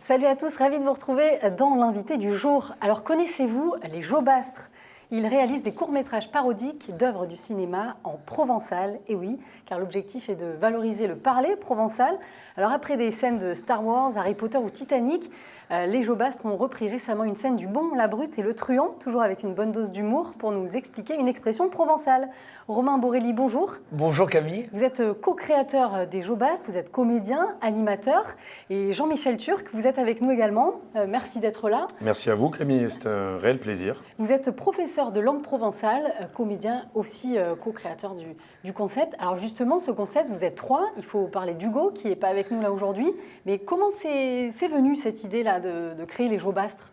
Salut à tous, ravi de vous retrouver dans l'invité du jour. Alors connaissez-vous les Jobastres ? Ils réalisent des courts-métrages parodiques d'œuvres du cinéma en provençal. Et oui, car l'objectif est de valoriser le parler provençal. Alors après des scènes de Star Wars, Harry Potter ou Titanic, les Jobastres ont repris récemment une scène du Bon, la Brute et le Truand, toujours avec une bonne dose d'humour, pour nous expliquer une expression provençale. Romain Borelli, bonjour. Bonjour Camille. Vous êtes co-créateur des Jobastres, vous êtes comédien, animateur. Et Jean-Michel Turc, vous êtes avec nous également. Merci d'être là. Merci à vous Camille, c'est un réel plaisir. Vous êtes professeur de langue provençale, comédien aussi co-créateur du concept. Alors justement, ce concept, vous êtes trois. Il faut parler d'Hugo, qui n'est pas avec nous là aujourd'hui. Mais comment c'est venu cette idée-là de créer les Jobastres ?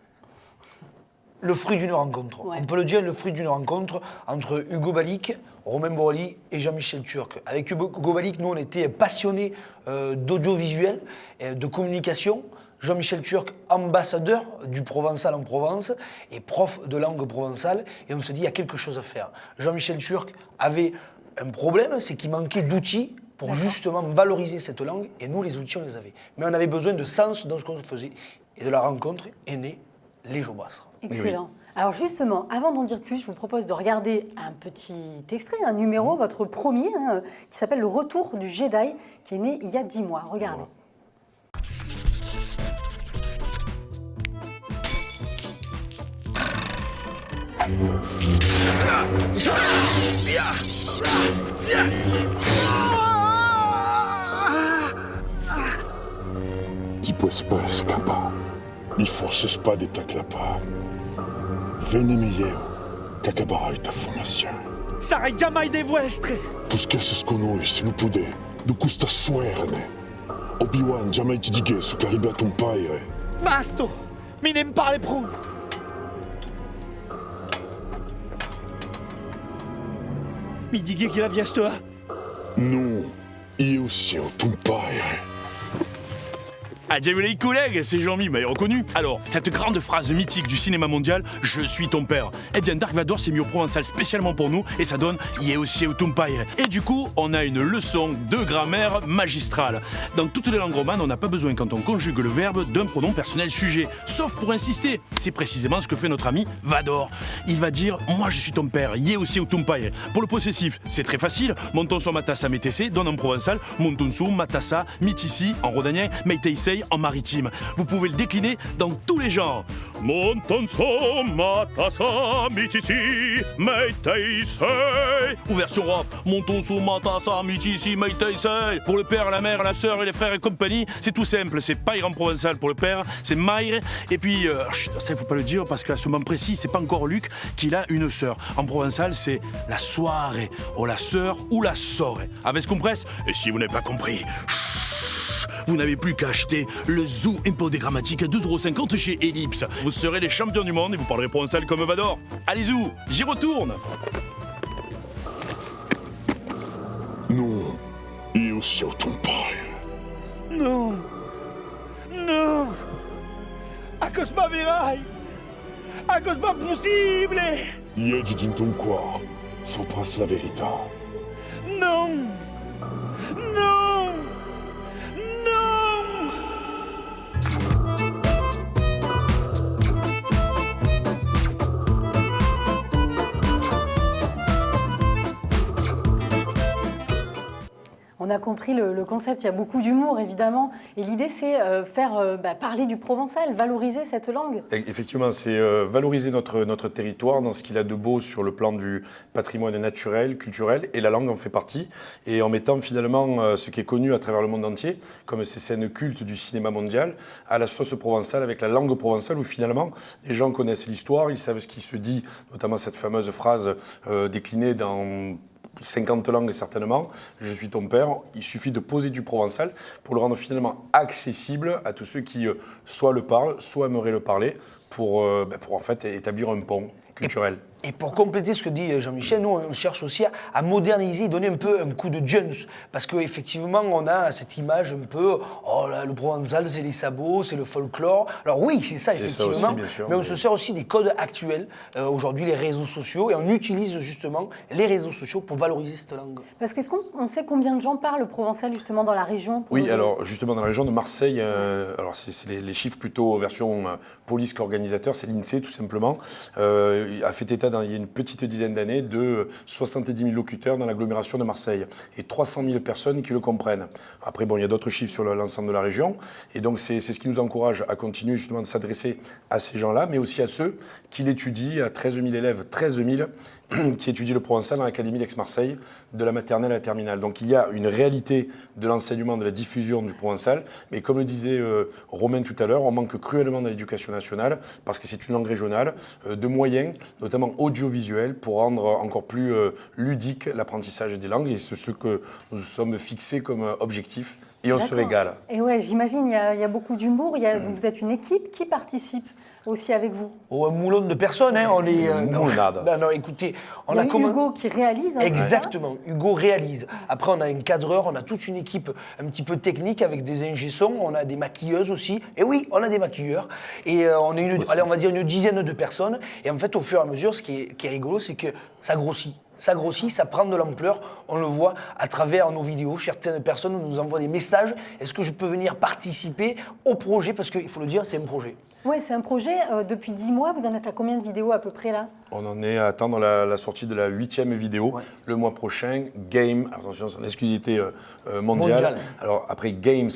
Le fruit d'une rencontre. Ouais. On peut le dire, le fruit d'une rencontre entre Hugo Balic, Romain Borelli et Jean-Michel Turc. Avec Hugo Balic, nous, on était passionnés d'audiovisuel, de communication. Jean-Michel Turc, ambassadeur du provençal en Provence et prof de langue provençale. Et on se dit, il y a quelque chose à faire. Jean-Michel Turc avait un problème, c'est qu'il manquait d'outils pour justement valoriser cette langue. Et nous, les outils, on les avait. Mais on avait besoin de sens dans ce qu'on faisait. Et de la rencontre est né les Jobastres. Excellent. Oui. Alors justement, avant d'en dire plus, je vous propose de regarder un petit extrait, un numéro, votre premier, qui s'appelle Le Retour du Jedi, qui est né il y a 10 mois. Regardez. Ti puoi escapar. Mi forse spade t'aclapar. Venime eu, qu'acabarai ta formación. Sarai jamais de vuestre! Pusquesses con noi, se non puder, du custa suerne. Obi-Wan jamais ti diguesse qu'arribe a ton père. Masto! Mi n'aime pas les pros! Mi digué qu'il a vieste. Non, io sia ton père. Ah, déjà vu les collègues, c'est Jean-Mi, vous m'avez reconnu. Alors, cette grande phrase mythique du cinéma mondial, je suis ton père. Eh bien, Dark Vador s'est mis au provençal spécialement pour nous et ça donne Ie aussi au ton père. Et du coup, on a une leçon de grammaire magistrale. Dans toutes les langues romanes, on n'a pas besoin, quand on conjugue le verbe, d'un pronom personnel sujet. Sauf pour insister. C'est précisément ce que fait notre ami Vador. Il va dire moi je suis ton père, Ie aussi au ton père. Pour le possessif, c'est très facile. Monton so matassa metese donne en provençal, monton so matassa mitisi en rodanien, meiteisei en maritime. Vous pouvez le décliner dans tous les genres. Monton so matassa mitisi meiteisei. Ou version rap, monton so matassa mitisi meiteisei. Pour le père, la mère, la sœur et les frères et compagnie, c'est tout simple. C'est paire en provençal pour le père, c'est maire. Et puis, ça il faut pas le dire parce qu'à ce moment précis, c'est pas encore Luc qu'il a une sœur. En provençal, c'est la soirée, ou la sœur ou la soirée. Avec ce qu'on presse. Et si vous n'avez pas compris, vous n'avez plus qu'à acheter le Zoo Impôt des Grammatiques à 2,50 € chez Ellipse. Vous serez les champions du monde et vous parlerez provençal comme Vador. Allez Zoo, j'y retourne. Non, io sia ton père. Non! Non! A cause ma viraille! A cause ma possible! Ie di din ton cuore, s'embrasse la verità. Non! Non! Non! On a compris le concept, il y a beaucoup d'humour évidemment. Et l'idée c'est faire parler du provençal, valoriser cette langue. Effectivement, c'est valoriser notre territoire dans ce qu'il a de beau sur le plan du patrimoine naturel, culturel, et la langue en fait partie. Et en mettant finalement ce qui est connu à travers le monde entier, comme ces scènes cultes du cinéma mondial, à la sauce provençale, avec la langue provençale, où finalement les gens connaissent l'histoire, ils savent ce qui se dit, notamment cette fameuse phrase déclinée dans 50 langues certainement, je suis ton père. Il suffit de poser du provençal pour le rendre finalement accessible à tous ceux qui soit le parlent, soit aimeraient le parler pour en fait établir un pont culturel. Et pour compléter ce que dit Jean-Michel, nous on cherche aussi à moderniser, donner un peu un coup de Jones. Parce qu'effectivement, on a cette image un peu, oh là, le provençal, c'est les sabots, c'est le folklore. Alors oui, c'est ça, C'est ça effectivement. aussi, bien sûr, mais on mais- se sert aussi des codes actuels, aujourd'hui les réseaux sociaux, et on utilise justement les réseaux sociaux pour valoriser cette langue. Parce qu'est-ce qu'on sait combien de gens parlent le provençal justement dans la région pour Oui, nous- alors justement dans la région de Marseille, alors c'est les chiffres plutôt version police qu'organisateur, c'est l'INSEE tout simplement, a fait état il y a une petite dizaine d'années de 70 000 locuteurs dans l'agglomération de Marseille et 300 000 personnes qui le comprennent. Après, bon, il y a d'autres chiffres sur l'ensemble de la région et donc c'est ce qui nous encourage à continuer justement de s'adresser à ces gens-là, mais aussi à ceux qui l'étudient, à 13 000 élèves, 13 000 qui étudient le provençal dans l'Académie d'Aix-Marseille, de la maternelle à la terminale. Donc il y a une réalité de l'enseignement, de la diffusion du provençal, mais comme le disait Romain tout à l'heure, on manque cruellement dans l'éducation nationale, parce que c'est une langue régionale, de moyens, notamment audiovisuels, pour rendre encore plus ludique l'apprentissage des langues, et c'est ce que nous sommes fixés comme objectif, et on se D'accord. régale. Et ouais, j'imagine, il y a beaucoup d'humour, vous êtes une équipe qui participe aussi avec vous. Oh, un moulon de personnes, hein, on est... Moulonnade. non, écoutez, on Il y a a commencé... Hugo qui réalise. Hein, c'est ça Exactement, Hugo réalise. Après, on a un cadreur, on a toute une équipe un petit peu technique avec des ingé-sons, on a des maquilleuses aussi. Et oui, on a des maquilleurs. Et on est on va dire une dizaine de personnes. Et en fait, au fur et à mesure, ce qui est rigolo, c'est que ça grossit. Ça grossit, ça prend de l'ampleur. On le voit à travers nos vidéos. Certaines personnes nous envoient des messages. Est-ce que je peux venir participer au projet? Parce qu'il faut le dire, c'est un projet. Oui, c'est un projet. Depuis 10 mois, vous en êtes à combien de vidéos à peu près là? On en est à attendre la sortie de la 8e vidéo le mois prochain. Game, attention, c'est en exclusivité mondiale. Alors après Game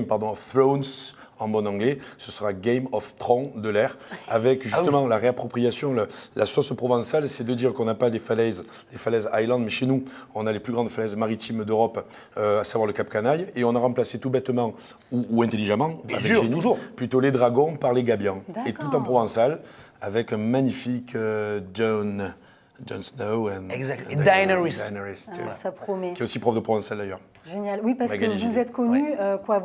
of Thrones en bon anglais, ce sera Game of Thrones de l'air, avec justement la réappropriation, la sauce provençale, c'est de dire qu'on n'a pas les falaises Highland, mais chez nous, on a les plus grandes falaises maritimes d'Europe, à savoir le Cap Canaille, et on a remplacé tout bêtement ou intelligemment, Bien avec sûr, génie, toujours. plutôt les dragons par les gabions. Et D'accord. tout en provençal, avec un magnifique Jon Snow Exact. Et Daenerys. Ça promet. Qui est aussi prof de provençal d'ailleurs. Génial. Oui, parce que Magali vous Gillet. êtes connu,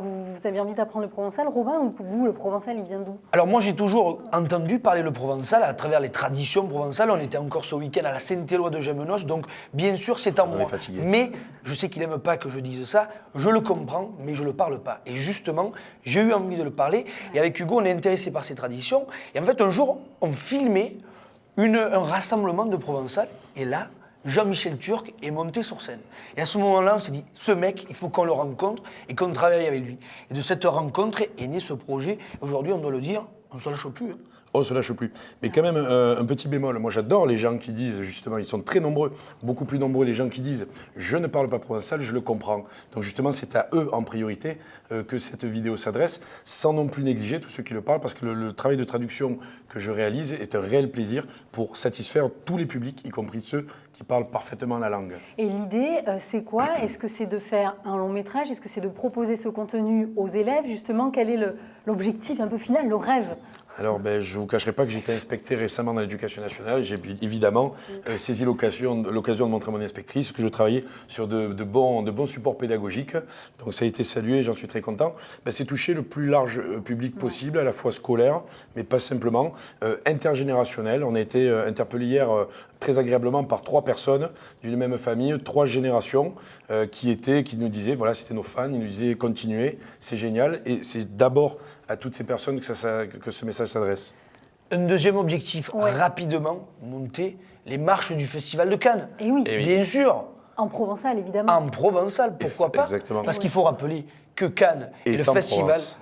vous avez envie d'apprendre le provençal. Robin, ou vous, le provençal, il vient d'où? Alors moi j'ai toujours entendu parler le provençal à travers les traditions provençales. On était encore ce week-end à la Saint-Éloi de Gémenos, donc bien sûr c'est en On moi. est fatigué. Mais je sais qu'il n'aime pas que je dise ça, je le comprends, mais je ne le parle pas. Et justement, j'ai eu envie de le parler, et avec Hugo on est intéressé par ces traditions. Et en fait un jour on filmait un rassemblement de provençal, et là Jean-Michel Turc est monté sur scène. Et à ce moment-là, on s'est dit, ce mec, il faut qu'on le rencontre et qu'on travaille avec lui. Et de cette rencontre est né ce projet. Aujourd'hui, on doit le dire, on ne se lâche plus. Hein. On ne se lâche plus. Mais quand même, un petit bémol. Moi, j'adore les gens qui disent, justement, ils sont très nombreux, beaucoup plus nombreux, les gens qui disent « je ne parle pas provençal, je le comprends ». Donc justement, c'est à eux en priorité que cette vidéo s'adresse, sans non plus négliger tous ceux qui le parlent, parce que le travail de traduction que je réalise est un réel plaisir pour satisfaire tous les publics, y compris ceux qui parlent parfaitement la langue. Et l'idée, c'est quoi? Est-ce que c'est de faire un long métrage? Est-ce que c'est de proposer ce contenu aux élèves? Justement, quel est l'objectif un peu final, le rêve? Alors, je ne vous cacherai pas que j'ai été inspecté récemment dans l'éducation nationale. J'ai évidemment saisi l'occasion de montrer à mon inspectrice que je travaillais sur de bons supports pédagogiques. Donc, ça a été salué, j'en suis très content. C'est toucher le plus large public possible, à la fois scolaire, mais pas simplement, intergénérationnel. On a été interpellé hier très agréablement par 3 personnes d'une même famille, 3 générations qui nous disaient, voilà, c'était nos fans, ils nous disaient continuez, c'est génial. Et c'est d'abord à toutes ces personnes que ce message s'adresse. Un deuxième objectif, rapidement monter les marches du Festival de Cannes. Et oui, Bien sûr, en provençal, évidemment. en provençal, pourquoi pas? Exactement. Parce qu'il faut rappeler que Cannes et le en Festival Provence.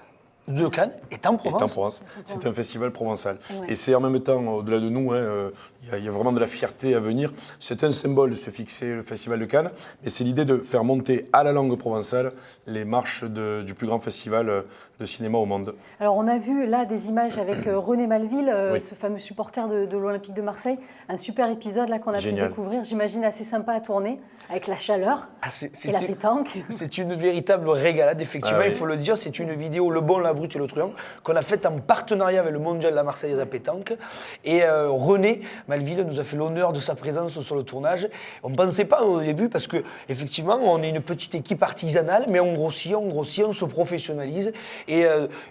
de Cannes est en Provence. En Provence. C'est un festival provençal. Ouais. Et c'est en même temps, au-delà de nous, il y a vraiment de la fierté à venir. C'est un symbole de se fixer le festival de Cannes, mais c'est l'idée de faire monter à la langue provençale les marches du plus grand festival de cinéma au monde. Alors, on a vu là des images avec René Malville, Oui. ce fameux supporter de l'Olympique de Marseille. Un super épisode là qu'on a pu Génial. découvrir, j'imagine assez sympa à tourner, avec la chaleur Ah, et la pétanque. C'est une véritable régalade, effectivement, Ah oui. il faut le dire. C'est une vidéo Le Bon Brut et le Truand, qu'on a faite en partenariat avec le Mondial de la Marseillaise à pétanque. Et René Malville nous a fait l'honneur de sa présence sur le tournage. On ne pensait pas au début parce que effectivement, on est une petite équipe artisanale, mais on grossit, on se professionnalise. Et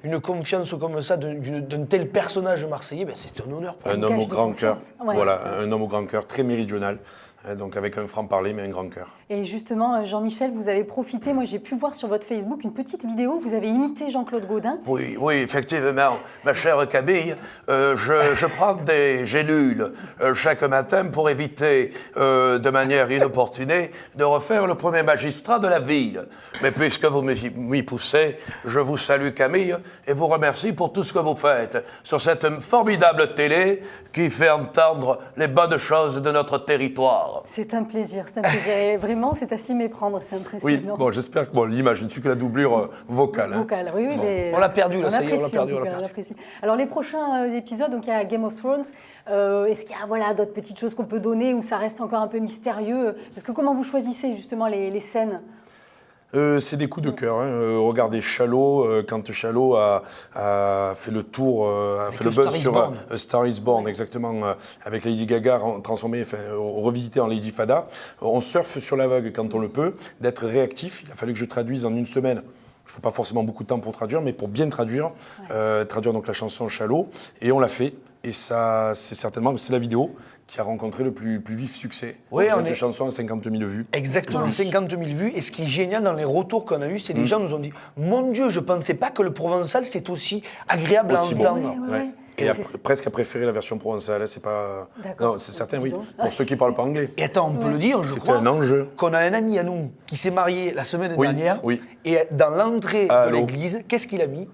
une confiance comme ça d'un tel personnage marseillais, ben, c'est un honneur pour nous. Un homme au de grand cœur. confiance. Ouais. Voilà, un homme au grand cœur, très méridional. Donc avec un franc-parler, mais un grand cœur. Et justement, Jean-Michel, vous avez profité, moi j'ai pu voir sur votre Facebook une petite vidéo, vous avez imité Jean-Claude Gaudin. Oui, oui, effectivement, ma chère Camille, je prends des gélules chaque matin pour éviter, de manière inopportunée, de refaire le premier magistrat de la ville. Mais puisque vous m'y poussez, je vous salue Camille et vous remercie pour tout ce que vous faites sur cette formidable télé qui fait entendre les bonnes choses de notre territoire. C'est un plaisir, c'est un plaisir. Et vraiment, c'est à s'y méprendre, c'est Oui, impressionnant. bon, j'espère que l'image, je ne suis que la doublure vocale. hein. Vocal, oui, oui. Bon. Mais On l'a perdu, là, on ça y est, on l'a apprécie, en perdu, tout on l'a cas, perdu. on apprécie. Alors, les prochains épisodes, donc il y a Game of Thrones. Est-ce qu'il y a d'autres petites choses qu'on peut donner ou ça reste encore un peu mystérieux? Parce que comment vous choisissez justement les scènes? C'est des coups de cœur. Hein. Regardez Chalot, quand Chalot a fait le tour, a fait le le buzz Star is sur Born. A Star is Born, exactement, avec Lady Gaga transformée, revisitée en Lady Fada. On surfe sur la vague quand on le peut, d'être réactif. Il a fallu que je traduise en une semaine. Il ne faut pas forcément beaucoup de temps pour traduire, mais pour bien traduire, traduire donc la chanson Chalot. Et on l'a fait. Et ça, c'est la vidéo qui a rencontré le plus vif succès. Oui, Cette chanson a 50 000 vues. Exactement, 50 000 vues. Et ce qui est génial dans les retours qu'on a eus, c'est que les gens nous ont dit « Mon Dieu, je ne pensais pas que le provençal, c'est aussi agréable Aussi à bon. entendre. Ouais, ouais. Et C'est- presque à préférer la version provençale, c'est pas... D'accord. Non, c'est certain, Dis oui. donc. Pour ceux qui parlent pas anglais. Et attends, on peut le dire, je C'était crois, un enjeu. qu'on a un ami à nous qui s'est marié la semaine Oui, dernière. oui. Et dans l'entrée de Allô. l'église, qu'est-ce qu'il a mis?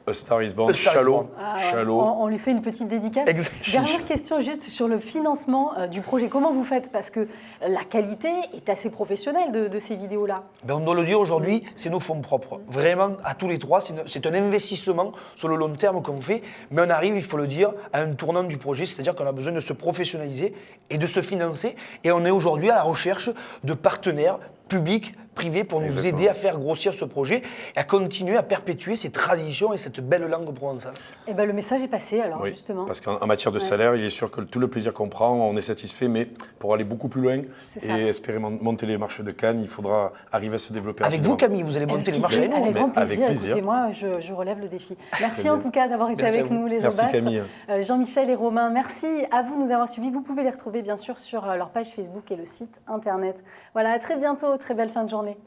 A Star is Born, A Star is Chalot. Born. Ah, Chalot. on lui fait une petite dédicace. Exactement. Dernière question juste sur le financement du projet. Comment vous faites? Parce que la qualité est assez professionnelle de ces vidéos-là. Ben, on doit le dire aujourd'hui, c'est nos fonds propres. Vraiment, à tous les trois, c'est un investissement sur le long terme qu'on fait. Mais on arrive, il faut le dire, à un tournant du projet, c'est-à-dire qu'on a besoin de se professionnaliser et de se financer. Et on est aujourd'hui à la recherche de partenaires publics, privés, pour nous Exactement. aider à faire grossir ce projet et à continuer à perpétuer ces traditions et cette belle langue provençale. Et ben le message est passé alors Oui, justement. parce qu'en matière de salaire, il est sûr que tout le plaisir qu'on prend, on est satisfait, mais pour aller beaucoup plus loin C'est ça. et espérer monter les marches de Cannes, il faudra arriver à se développer Avec vous, rapidement. Camille, vous allez monter les Qui marches sait, avec nous. avec grand mais avec plaisir. plaisir. Écoutez, moi, je relève le défi. Merci Très en bien. tout cas d'avoir été Merci avec à vous. nous, les Merci, Jobastres. Camille. Jean-Michel et Romain, merci à vous de nous avoir suivis. Vous pouvez les retrouver bien sûr sur leur page Facebook et le site internet. Voilà, à très bientôt. Très belle fin de journée.